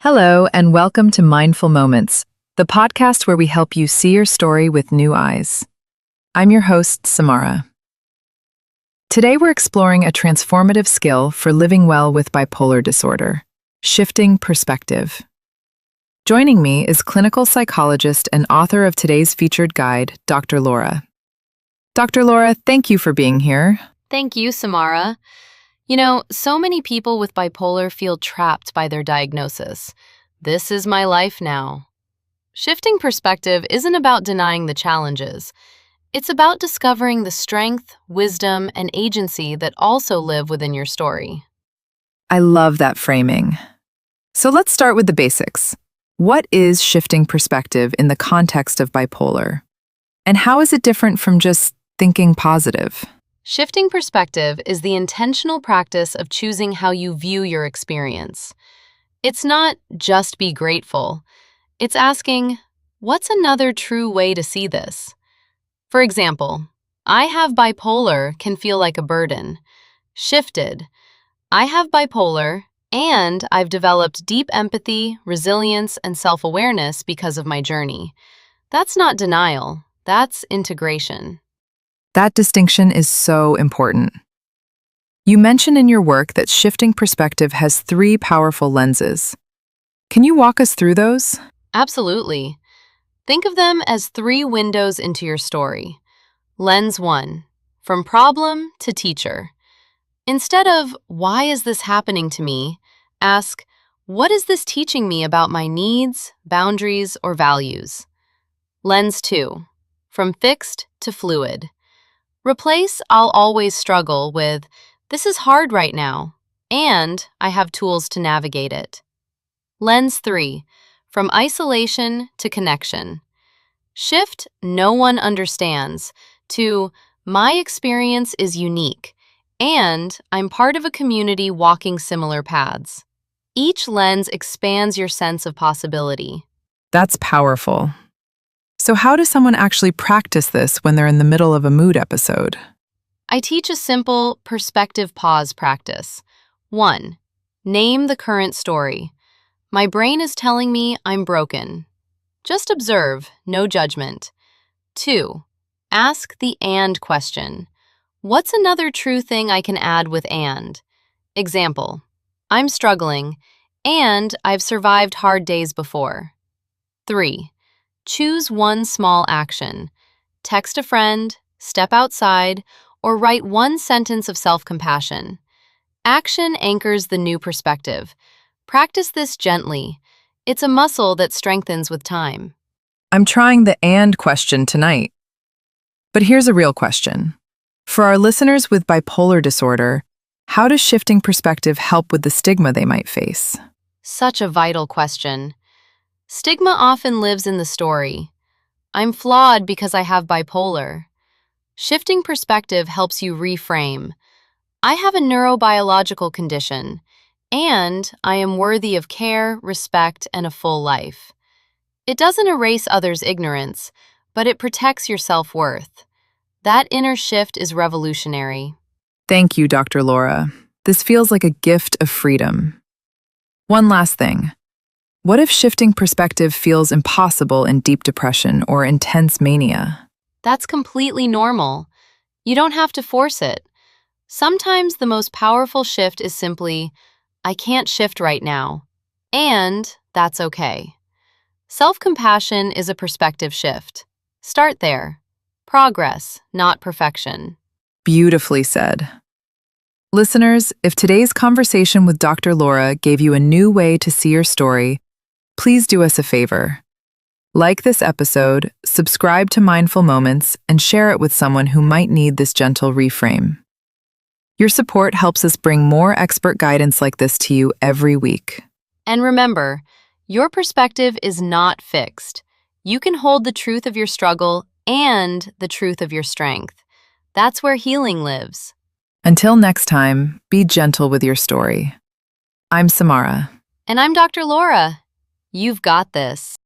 Hello, and welcome to Mindful Moments, the podcast where we help you see your story with new eyes. I'm your host, Samara. Today we're exploring a transformative skill for living well with bipolar disorder, shifting perspective. Joining me is clinical psychologist and author of today's featured guide, Dr. Laura. Dr. Laura, thank you for being here. Thank you, Samara. So many people with bipolar feel trapped by their diagnosis. This is my life now. Shifting perspective isn't about denying the challenges. It's about discovering the strength, wisdom, and agency that also live within your story. I love that framing. So let's start with the basics. What is shifting perspective in the context of bipolar? And how is it different from just thinking positive? Shifting perspective is the intentional practice of choosing how you view your experience. It's not just be grateful. It's asking, what's another true way to see this? For example, I have bipolar can feel like a burden. Shifted, I have bipolar and I've developed deep empathy, resilience, and self-awareness because of my journey. That's not denial, that's integration. That distinction is so important. You mention in your work that shifting perspective has 3 powerful lenses. Can you walk us through those? Absolutely. Think of them as 3 windows into your story. Lens 1, from problem to teacher. Instead of, why is this happening to me? Ask, what is this teaching me about my needs, boundaries, or values? Lens 2, from fixed to fluid. Replace I'll always struggle with, this is hard right now, and I have tools to navigate it. Lens 3, from isolation to connection. Shift no one understands to my experience is unique, and I'm part of a community walking similar paths. Each lens expands your sense of possibility. That's powerful. So how does someone actually practice this when they're in the middle of a mood episode? I teach a simple perspective pause practice. 1. Name the current story. My brain is telling me I'm broken. Just observe, no judgment. 2. Ask the and question. What's another true thing I can add with and? Example, I'm struggling, and I've survived hard days before. 3. Choose one small action. Text a friend, step outside, or write one sentence of self-compassion. Action anchors the new perspective. Practice this gently. It's a muscle that strengthens with time. I'm trying the and question tonight. But here's a real question. For our listeners with bipolar disorder, how does shifting perspective help with the stigma they might face? Such a vital question. Stigma often lives in the story. I'm flawed because I have bipolar. Shifting perspective helps you reframe. I have a neurobiological condition, and I am worthy of care, respect, and a full life. It doesn't erase others' ignorance, but it protects your self-worth. That inner shift is revolutionary. Thank you, Dr. Laura. This feels like a gift of freedom. One last thing. What if shifting perspective feels impossible in deep depression or intense mania? That's completely normal. You don't have to force it. Sometimes the most powerful shift is simply, I can't shift right now. And that's okay. Self-compassion is a perspective shift. Start there. Progress, not perfection. Beautifully said. Listeners, if today's conversation with Dr. Laura gave you a new way to see your story, please do us a favor. Like this episode, subscribe to Mindful Moments, and share it with someone who might need this gentle reframe. Your support helps us bring more expert guidance like this to you every week. And remember, your perspective is not fixed. You can hold the truth of your struggle and the truth of your strength. That's where healing lives. Until next time, be gentle with your story. I'm Samara. And I'm Dr. Laura. You've got this.